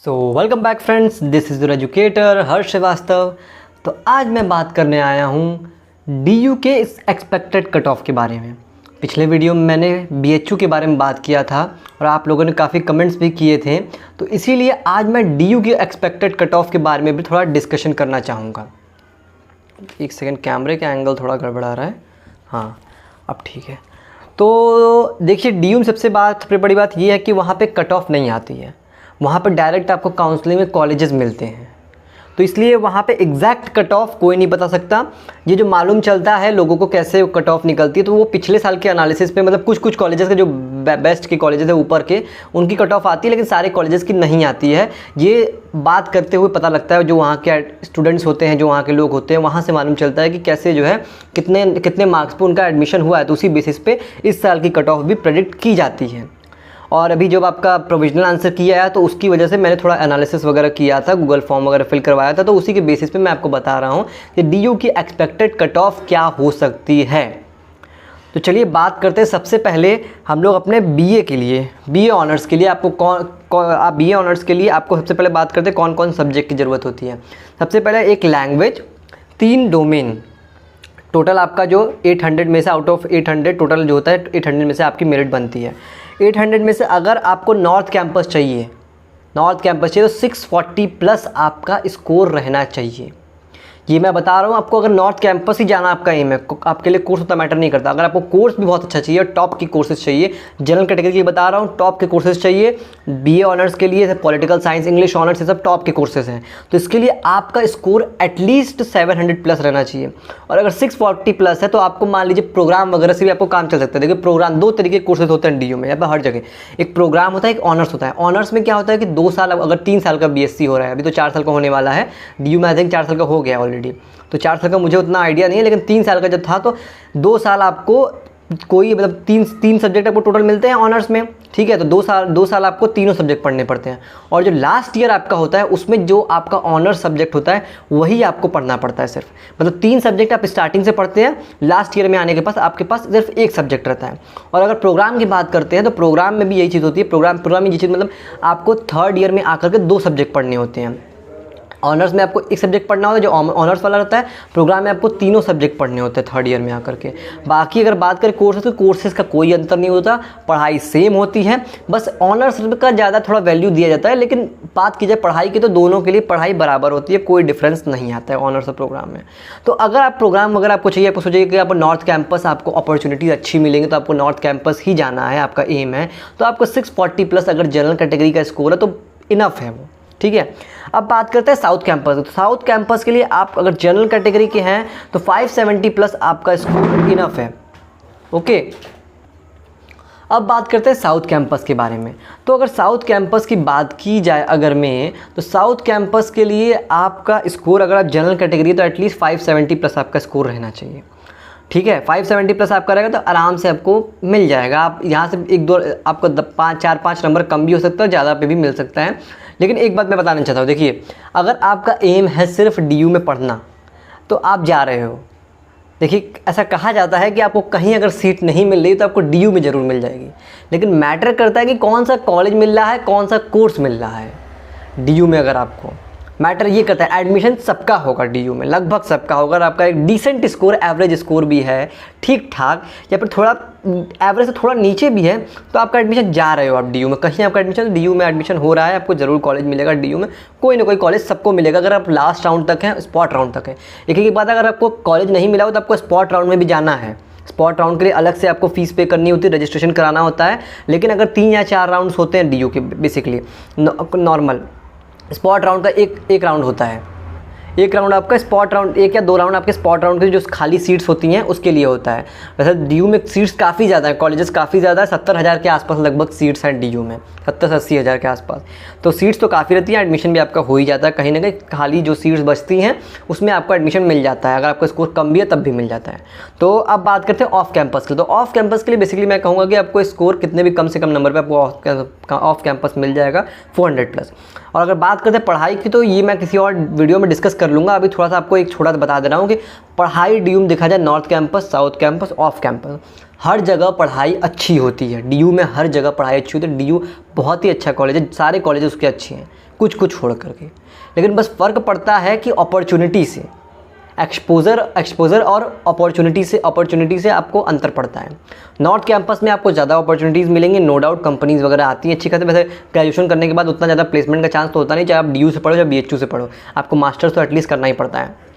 Welcome back friends, this is your educator Harsh Srivastava. तो आज मैं बात करने आया हूँ डीयू के इस एक्सपेक्टेड कट ऑफ के बारे में। पिछले वीडियो में मैंने बीएचयू के बारे में बात किया था और आप लोगों ने काफ़ी कमेंट्स भी किए थे, तो इसीलिए आज मैं डीयू के एक्सपेक्टेड कट ऑफ के बारे में भी थोड़ा डिस्कशन करना चाहूँगा। एक सेकेंड, कैमरे का एंगल थोड़ा गड़बड़ा रहा है। हाँ, अब ठीक है। तो देखिए, डीयू में सबसे बड़ी बात ये है कि वहाँ पे कट ऑफ नहीं आती है, वहाँ पर डायरेक्ट आपको काउंसलिंग में कॉलेजेस मिलते हैं। तो इसलिए वहाँ पे एग्जैक्ट कट ऑफ कोई नहीं बता सकता। ये जो मालूम चलता है लोगों को कैसे कट ऑफ निकलती है, तो वो पिछले साल के एनालिसिस पे, मतलब कुछ कॉलेजेस के जो बेस्ट के कॉलेजेस है ऊपर के, उनकी कट ऑफ आती है, लेकिन सारे कॉलेजेस की नहीं आती है। ये बात करते हुए पता लगता है, जो वहाँ के स्टूडेंट्स होते हैं, जो वहाँ के लोग होते हैं, वहाँ से मालूम चलता है कि कैसे जो है कितने मार्क्स पर उनका एडमिशन हुआ है। तो उसी बेसिस पे इस साल की कट ऑफ भी प्रेडिक्ट की जाती है। और अभी जब आपका प्रोविजनल आंसर किया है, तो उसकी वजह से मैंने थोड़ा एनालिसिस वगैरह किया था, गूगल फॉर्म वगैरह फिल करवाया था, तो उसी के बेसिस पे मैं आपको बता रहा हूँ कि डीयू की एक्सपेक्टेड कट ऑफ क्या हो सकती है। तो चलिए बात करते हैं। सबसे पहले हम लोग अपने बीए के लिए, बीए ऑनर्स के लिए आप बीए ऑनर्स के लिए आपको सबसे पहले बात करते हैं कौन कौन सब्जेक्ट की ज़रूरत होती है। सबसे पहले एक लैंग्वेज, 3 डोमेन। टोटल आपका जो 800 में से, आउट ऑफ 800 टोटल जो होता है, 800 में से आपकी मेरिट बनती है। 800 में से अगर आपको नॉर्थ कैंपस चाहिए तो 640 प्लस आपका स्कोर रहना चाहिए। ये मैं बता रहा हूँ आपको, अगर नॉर्थ कैंपस ही जाना आपका एम है, आपके लिए कोर्स उतना मैटर नहीं करता। अगर आपको कोर्स भी बहुत अच्छा चाहिए, टॉप की कोर्सेज चाहिए, जनरल कैटेगरी के लिए बता रहा हूँ, टॉप के कोर्सेज चाहिए। बीए ऑनर्स के लिए पॉलिटिकल साइंस, इंग्लिश ऑनर्स, ये सब टॉप के कोर्सेज हैं। तो इसके लिए आपका स्कोर एटलीस्ट 700 प्लस रहना चाहिए। और अगर 640 प्लस है तो आपको मान लीजिए प्रोग्राम वगैरह से भी आपको काम चल सकता है। देखिए, प्रोग्राम 2 तरीके के कोर्सेज होते हैं डीयू में, यहाँ पर हर जगह। एक प्रोग्राम होता है, एक ऑनर्स होता है। ऑनर्स में क्या होता है कि 2 साल, अगर 3 साल का बीएससी हो रहा है, अभी तो 4 साल का होने वाला है। डीयू में आई थिंक 4 साल का हो गया ऑलरेडी, तो 4 साल का मुझे उतना आइडिया नहीं है, लेकिन 3 साल का जब था तो 2 साल आपको कोई, मतलब तीन सब्जेक्ट आपको टोटल मिलते हैं ऑनर्स में, ठीक है। तो 2 साल आपको तीनों सब्जेक्ट पढ़ने पड़ते हैं। और जो लास्ट ईयर आपका होता है, उसमें जो आपका ऑनर्स सब्जेक्ट होता है वही आपको पढ़ना पड़ता है सिर्फ। मतलब 3 सब्जेक्ट आप स्टार्टिंग से पढ़ते हैं, लास्ट ईयर में आने के पास आपके पास सिर्फ 1 सब्जेक्ट रहता है। और अगर प्रोग्राम की बात करते हैं तो प्रोग्राम में भी यही चीज़ होती है। प्रोग्राम में ये चीज़, मतलब आपको 3rd ईयर में आकर के 2 सब्जेक्ट पढ़ने होते हैं। ऑनर्स में आपको 1 सब्जेक्ट पढ़ना होता है जो ऑनर्स वाला रहता है। प्रोग्राम में आपको तीनों सब्जेक्ट पढ़ने होते हैं 3rd ईयर में आकर के। बाकी अगर बात करें कोर्सेज, तो कोर्सेज का कोई अंतर नहीं होता, पढ़ाई सेम होती है, बस ऑनर्स का ज़्यादा थोड़ा वैल्यू दिया जाता है। लेकिन बात की जाए पढ़ाई की, तो दोनों के लिए पढ़ाई बराबर होती है, कोई डिफरेंस नहीं आता है ऑनर्स और प्रोग्राम में। तो अगर आप प्रोग्राम वगैरह आपको चाहिए, आपको सोचिए कि आप नॉर्थ कैंपस, आपको अपॉर्चुनिटीज़ अच्छी मिलेंगी, तो आपको नॉर्थ कैंपस ही जाना है, आपका एम है, तो आपको 640 प्लस अगर जनरल कैटेगरी का स्कोर है तो इनफ है वो, ठीक है। अब बात करते हैं साउथ कैंपस। तो साउथ कैंपस के लिए आप अगर जनरल कैटेगरी के हैं तो 570 प्लस आपका स्कोर इनफ है, ओके। अब बात करते हैं साउथ कैंपस के बारे में। तो अगर साउथ कैंपस की बात की जाए तो साउथ कैंपस के लिए आपका स्कोर, अगर आप जनरल कैटेगरी, तो एटलीस्ट 570 प्लस आपका स्कोर रहना चाहिए, ठीक है। 570 प्लस आपका रहेगा तो आराम से आपको मिल जाएगा। आप यहाँ से 1-2 आपको 4-5 नंबर कम भी हो सकता है, ज़्यादा पे भी मिल सकता है। लेकिन एक बात मैं बताना चाहता हूँ, देखिए, अगर आपका एम है सिर्फ डीयू में पढ़ना, तो आप जा रहे हो। देखिए, ऐसा कहा जाता है कि आपको कहीं अगर सीट नहीं मिल रही तो आपको डीयू में ज़रूर मिल जाएगी, लेकिन मैटर करता है कि कौन सा कॉलेज मिल रहा है, कौन सा कोर्स मिल रहा है। डीयू में अगर आपको मैटर ये करता है, एडमिशन सबका होगा डीयू में, लगभग सबका होगा। अगर आपका एक डिसेंट स्कोर, एवरेज स्कोर भी है, ठीक ठाक, या फिर थोड़ा एवरेज से थोड़ा नीचे भी है, तो आपका एडमिशन जा रहे हो आप डीयू में, कहीं आपका एडमिशन डीयू में एडमिशन हो रहा है, आपको ज़रूर कॉलेज मिलेगा डीयू में, कोई ना कोई कॉलेज सबको मिलेगा। अगर आप लास्ट राउंड तक हैं, स्पॉट राउंड तक है। एक बात, अगर आपको कॉलेज नहीं मिला हो तो आपको स्पॉट राउंड में भी जाना है। स्पॉट राउंड के लिए अलग से आपको फीस पे करनी होती है, रजिस्ट्रेशन कराना होता है। लेकिन अगर 3 या 4 राउंड्स होते हैं डीयू के, बेसिकली नॉर्मल स्पॉट राउंड का एक राउंड होता है। एक राउंड आपका स्पॉट राउंड, 1 या 2 राउंड आपके स्पॉट राउंड के जो खाली सीट्स होती हैं उसके लिए होता है। वैसे डीयू में सीट्स काफ़ी ज़्यादा है, कॉलेजेस काफ़ी ज़्यादा है, 70,000 के आसपास लगभग सीट्स हैं डीयू में, 70-80 हज़ार के आसपास। तो सीट्स तो काफ़ी रहती हैं, एडमिशन भी आपका हो ही जाता है कहीं ना कहीं। खाली जो सीट्स बचती हैं उसमें आपको एडमिशन मिल जाता है, अगर आपका स्कोर कम भी है तब भी मिल जाता है। तो अब बात करते हैं ऑफ कैंपस की। तो ऑफ कैंपस के लिए बेसिकली मैं कहूँगा कि आपको स्कोर कितने भी कम से कम नंबर पर आपको ऑफ कैंपस मिल जाएगा, 400 प्लस। और अगर बात करते हैं पढ़ाई की, तो ये मैं किसी और वीडियो में डिस्कस कर लूँगा। अभी थोड़ा सा आपको एक छोटा सा बता दे रहा हूँ कि पढ़ाई डीयू में देखा जाए, north campus, south campus, off campus, हर जगह पढ़ाई अच्छी होती है। डीयू में हर जगह पढ़ाई अच्छी होती है। डीयू बहुत ही अच्छा कॉलेज है, सारे कॉलेज उसके अच्छे हैं, कुछ कुछ छोड़ करके। लेकिन बस फ़र्क पड़ता है कि अपॉर्चुनिटी से, एक्सपोज़र और अपॉर्चुनिटी से आपको अंतर पड़ता है। नॉर्थ कैंपस में आपको ज़्यादा अपॉर्चुनिटीज़ मिलेंगी, नो डाउट, कंपनीज़ वगैरह आती हैं अच्छी खासी। वैसे ग्रेजुएशन करने के बाद उतना ज़्यादा प्लेसमेंट का चांस तो होता नहीं, चाहे आप DU से पढ़ो या BHU से पढ़ो, आपको मास्टर्स तो एटलीस्ट करना ही पड़ता है।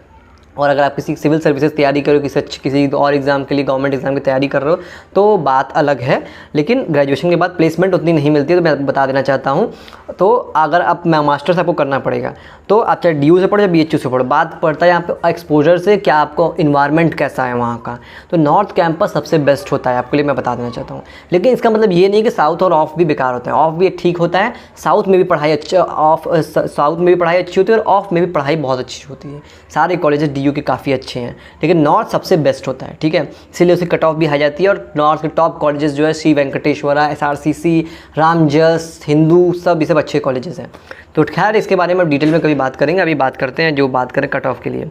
और अगर आप किसी सिविल सर्विसेज तैयारी करो, किसी और एग्ज़ाम के लिए, गवर्नमेंट एग्ज़ाम की तैयारी कर रहे हो, तो बात अलग है। लेकिन ग्रेजुएशन के बाद प्लेसमेंट उतनी नहीं मिलती है, तो मैं बता देना चाहता हूँ। तो अगर आप मास्टर्स आपको करना पड़ेगा, तो आप चाहे DU से पढ़ो या BHU से पढ़ो, बात पड़ता है यहाँ पे एक्सपोजर से, क्या आपको इन्वायरमेंट कैसा है वहाँ का। तो नॉर्थ कैंपस सबसे बेस्ट होता है आपके लिए, मैं बता देना चाहता हूँ। लेकिन इसका मतलब ये नहीं कि साउथ और ऑफ भी बेकार होता है। ऑफ भी ठीक होता है, साउथ में भी पढ़ाई साउथ में भी पढ़ाई अच्छी होती है और ऑफ में भी पढ़ाई बहुत अच्छी होती है। सारे कॉलेजेस DU के काफ़ी अच्छे हैं, लेकिन नॉर्थ सबसे बेस्ट होता है, ठीक है। इसीलिए उसकी कट ऑफ भी हाई जाती है। और नॉर्थ के टॉप कॉलेजेस जो है श्री वेंकटेश्वरा, SRCC, रामजस, हिंदू, सब ये सब अच्छे कॉलेजेस हैं। तो खैर इसके बारे में डिटेल में कभी बात करेंगे, अभी बात करते हैं जो बात करें कट ऑफ के लिए।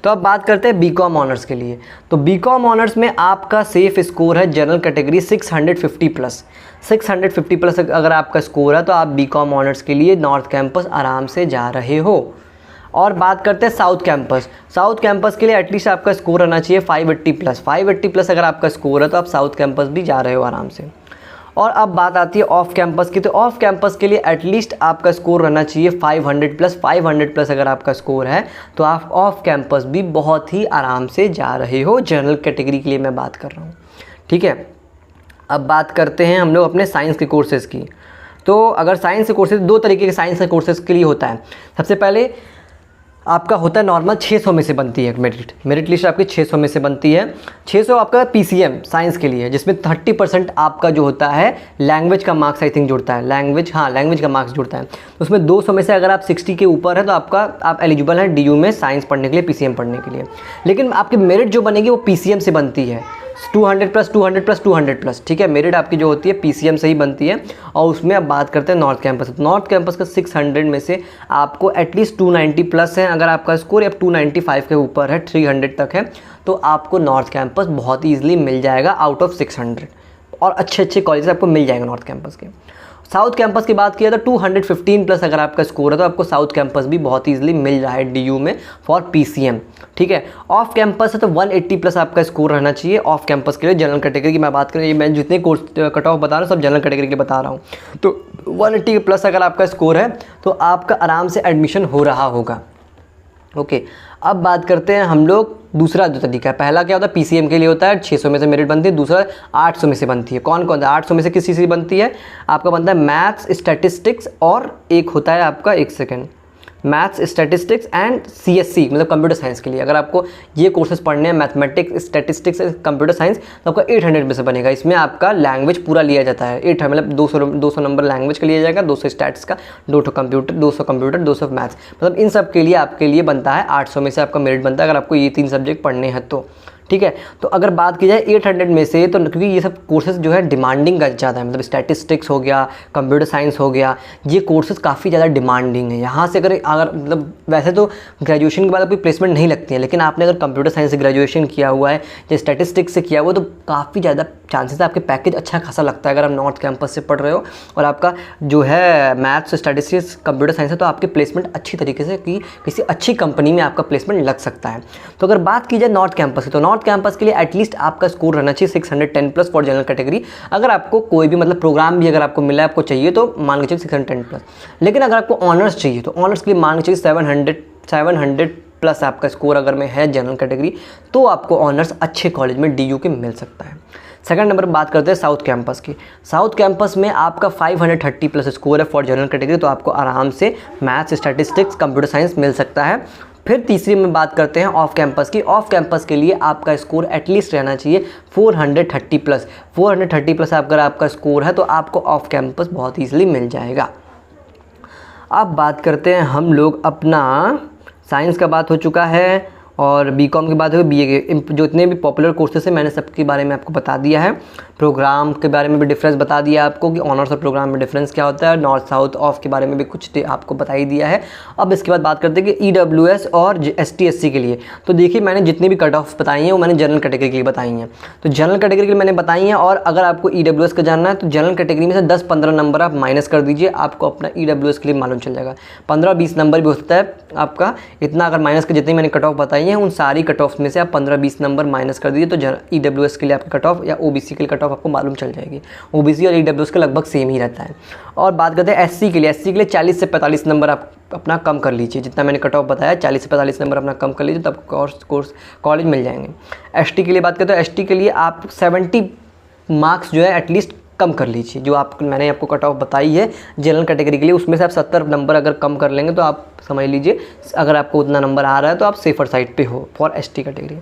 तो अब बात करते हैं BCom ऑनर्स के लिए। तो BCom ऑनर्स में आपका सेफ स्कोर है जनरल कैटेगरी 650 प्लस। 650 प्लस अगर आपका स्कोर है तो आप BCom ऑनर्स के लिए नॉर्थ कैंपस आराम से जा रहे हो। और बात करते हैं साउथ कैंपस। साउथ कैंपस के लिए एटलीस्ट आपका स्कोर रहना चाहिए 580 प्लस। 580 प्लस अगर आपका स्कोर है तो आप साउथ कैंपस भी जा रहे हो आराम से। और अब बात आती है ऑफ कैंपस की। तो ऑफ कैंपस के लिए एटलीस्ट आपका स्कोर रहना चाहिए 500 प्लस। 500 प्लस अगर आपका स्कोर है तो आप ऑफ कैंपस भी बहुत ही आराम से जा रहे हो। जनरल कैटेगरी के लिए मैं बात कर रहा हूँ, ठीक है। अब बात करते हैं हम लोग अपने साइंस के कोर्सेज़ की। तो अगर साइंस के कोर्सेज, दो तरीके के साइंस के कोर्सेज़ के लिए होता है। सबसे पहले आपका होता है नॉर्मल 600 में से बनती है मेरिट लिस्ट आपकी 600 में से बनती है। 600 आपका PCM साइंस के लिए, जिसमें 30% आपका जो होता है लैंग्वेज का मार्क्स आई थिंक जुड़ता है। लैंग्वेज का मार्क्स जुड़ता है। उसमें 200 में से अगर आप 60 के ऊपर है तो आप एलिजिबल हैं DU में साइंस पढ़ने के लिए, PCM पढ़ने के लिए। लेकिन आपकी मेरिट जो बनेगी वो PCM से बनती है, 200 प्लस 200 प्लस 200 प्लस, ठीक है। मेरिट आपकी जो होती है PCM से ही बनती है। और उसमें अब बात करते हैं नॉर्थ कैंपस। नॉर्थ कैंपस का 600 में से आपको एटलीस्ट 290 प्लस है अगर आपका स्कोर, या 295 के ऊपर है, 300 तक है, तो आपको नॉर्थ कैंपस बहुत ही ईजिली मिल जाएगा आउट ऑफ 600। और अच्छे कॉलेज आपको मिल जाएंगे नॉर्थ कैंपस के। साउथ कैंपस की बात किया तो 215 प्लस अगर आपका स्कोर है तो आपको साउथ कैंपस भी बहुत ईजिली मिल रहा है DU में फॉर PCM, ठीक है। ऑफ कैंपस है तो 180 प्लस आपका स्कोर रहना चाहिए ऑफ कैंपस के लिए। जनरल कैटेगरी की मैं बात करें, मैं जितने कोर्स कट ऑफ बता रहा हूँ सब जनरल कैटेगरी के बता रहा हूँ। तो 180 प्लस अगर आपका स्कोर है तो आपका आराम से एडमिशन हो रहा होगा, ओके। अब बात करते हैं हम लोग दूसरा जो तरीका है। पहला क्या होता है, PCM के लिए होता है 600 में से मेरिट बनती है। दूसरा 800 में से बनती है। कौन कौन सा 800 में से किस चीज़ से बनती है? आपका बनता है मैथ्स, स्टैटिस्टिक्स, और एक होता है आपका, एक second, maths, statistics and CSC मतलब कंप्यूटर साइंस के लिए। अगर आपको ये कोर्सेज पढ़ने हैं मैथमेटिक्स, स्टैटिस्टिक्स, कंप्यूटर साइंस, तो आपका 800 में से बनेगा। इसमें आपका लैंग्वेज पूरा लिया जाता है। 8 मतलब 200 नंबर लैंग्वेज का लिया जाएगा, 200 स्टैट्स का, 200 कंप्यूटर, 200 मैथ्स, मतलब इन सब के लिए आपके लिए बनता है 800 में से आपका मेरिट बनता है अगर आपको ये 3 सब्जेक्ट पढ़ने हैं तो, ठीक है। तो अगर बात की जाए 800 में से, तो क्योंकि ये सब कोर्सेज जो है डिमांडिंग का ज़्यादा है, मतलब स्टैटिस्टिक्स हो गया, कंप्यूटर साइंस हो गया, ये कोर्सेज काफ़ी ज़्यादा डिमांडिंग है। यहाँ से अगर मतलब वैसे तो ग्रेजुएशन के बाद आपकी प्लेसमेंट नहीं लगती है, लेकिन आपने अगर कंप्यूटर साइंस से ग्रेजुएशन किया हुआ है या स्टैटिस्टिक्स से किया हुआ है तो काफ़ी ज़्यादा चांसेस है आपके पैकेज अच्छा खासा लगता है। अगर आप नॉर्थ कैंपस से पढ़ रहे हो और आपका जो है मैथ्स, स्टैटिस्टिक्स, कंप्यूटर साइंस है, तो आपकी प्लेसमेंट अच्छी तरीके से किसी अच्छी कंपनी में आपका प्लेसमेंट लग सकता है। तो अगर बात की जाए नॉर्थ कैंपस की, तो नॉर्थ कैंपस के लिए एटलीस्ट आपका स्कोर रहना चाहिए 610 प्लस फॉर जनरल कैटेगरी। अगर आपको कोई भी मतलब प्रोग्राम भी अगर आपको मिला है, आपको चाहिए, तो मान के चलिए 610 प्लस। लेकिन अगर आपको ऑनर्स चाहिए तो ऑनर्स के लिए मान के चलिए 700 प्लस आपका स्कोर अगर में है जनरल कैटेगरी, तो आपको ऑनर्स अच्छे कॉलेज में DU के मिल सकता है। सेकंड नंबर बात करते हैं साउथ कैंपस की। साउथ कैंपस में आपका 530 प्लस स्कोर है फॉर जनरल कैटेगरी, तो आपको आराम से मैथ्स, स्टैटिस्टिक्स, कंप्यूटर साइंस मिल सकता है। फिर तीसरी में बात करते हैं ऑफ कैंपस की। ऑफ कैंपस के लिए आपका स्कोर एटलीस्ट रहना चाहिए 430 प्लस। 430 प्लस अगर आपका स्कोर है तो आपको ऑफ कैंपस बहुत ईजिली मिल जाएगा। अब बात करते हैं हम लोग अपना साइंस का बात हो चुका है, और बीकॉम की बात हो, बीए के, जो इतने भी पॉपुलर कोर्सेस हैं मैंने सबके बारे में आपको बता दिया है। प्रोग्राम के बारे में भी डिफरेंस बता दिया आपको कि ऑनर्स और प्रोग्राम में डिफरेंस क्या होता है। नॉर्थ साउथ ऑफ के बारे में भी कुछ आपको बता ही दिया है। अब इसके बाद बात करते हैं कि EWS और ST SC के लिए। तो देखिए मैंने जितनी भी कट ऑफ बताई हैं वो मैंने जनरल कैटेगरी के लिए बताई हैं। तो जनरल कैटेगरी के लिए मैंने बताई हैं, और अगर आपको EWS का जानना है तो जनरल कैटेगरी में से 10-15 नंबर आप माइनस कर दीजिए, आपको अपना EWS के लिए मालूम चल जाएगा। 15-20 नंबर भी हो सकता है आपका, इतना अगर माइनस के जितनी मैंने कट ऑफ बताई हैं उन सारी कट ऑफ में से आप 15-20 नंबर माइनस कर दीजिए, तो EWS के लिए आपकी कट ऑफ या OBC के लिए कट ऑफ आपको मालूम चल जाएगी। OBC और EWS का लगभग सेम ही रहता है। और बात करते हैं SC के लिए। SC के लिए 40 से 45 नंबर आप अपना कम कर लीजिए, जितना मैंने कट ऑफ बताया 40 से 45 नंबर अपना कम कर लीजिए, तब कोर्स कॉलेज मिल जाएंगे। ST के लिए बात करते हैं, ST के लिए आप 70 मार्क्स जो है एटलीस्ट कम कर लीजिए। जो मैंने आपको कट ऑफ बताई है जनरल कैटेगरी के लिए, उसमें से आप 70 नंबर अगर कम कर लेंगे तो आप समझ लीजिए अगर आपको उतना नंबर आ रहा है तो आप सेफर साइड पे हो फॉर ST कैटेगरी।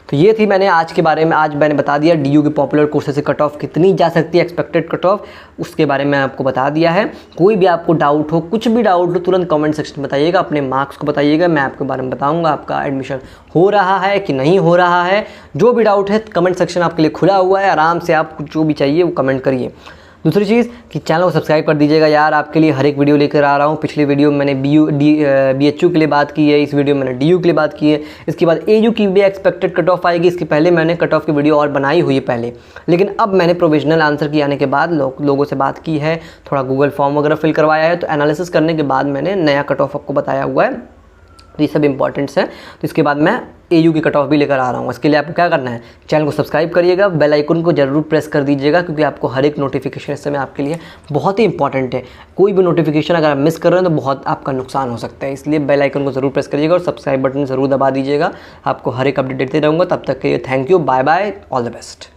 तो ये थी मैंने आज के बारे में, आज मैंने बता दिया DU के पॉपुलर कोर्सेज से कट ऑफ कितनी जा सकती है, एक्सपेक्टेड कट ऑफ, उसके बारे में आपको बता दिया है। कोई भी आपको डाउट हो, कुछ भी डाउट हो, तुरंत कमेंट सेक्शन में बताइएगा, अपने मार्क्स को बताइएगा, मैं आपके बारे में बताऊंगा आपका एडमिशन हो रहा है कि नहीं हो रहा है। जो भी डाउट है कमेंट सेक्शन आपके लिए खुला हुआ है, आराम से आप जो भी चाहिए वो कमेंट करिए। दूसरी चीज़ कि चैनल को सब्सक्राइब कर दीजिएगा यार, आपके लिए हर एक वीडियो लेकर आ रहा हूँ। पिछली वीडियो में मैंने BHU के लिए बात की है, इस वीडियो में मैंने DU के लिए बात की है। इसके बाद AU की भी एक्सपेक्टेड कट ऑफ आएगी, इसके पहले मैंने कट ऑफ की वीडियो और बनाई हुई है पहले, लेकिन अब मैंने प्रोविजनल आंसर की आने के बाद लोगों से बात की है, थोड़ा गूगल फॉर्म वगैरह फिल करवाया है, तो एनालिसिस करने के बाद मैंने नया कट ऑफ आपको बताया हुआ है। तो ये सब इंपॉर्टेंट्स है। तो इसके बाद मैं AU की कट ऑफ भी लेकर आ रहा हूँ। इसके लिए आपको क्या करना है, चैनल को सब्सक्राइब करिएगा, बेल आइकन को जरूर प्रेस कर दीजिएगा, क्योंकि आपको हर एक नोटिफिकेशन इस समय आपके लिए बहुत ही इंपॉर्टेंट है। कोई भी नोटिफिकेशन अगर आप मिस कर रहे हैं तो बहुत आपका नुकसान हो सकता है, इसलिए बेल आइकन को जरूर प्रेस करिएगा और सब्सक्राइब बटन ज़रूर दबा दीजिएगा। आपको हर एक अपडेट देते रहूँगा। तब तक के लिए thank you, bye bye, all the best.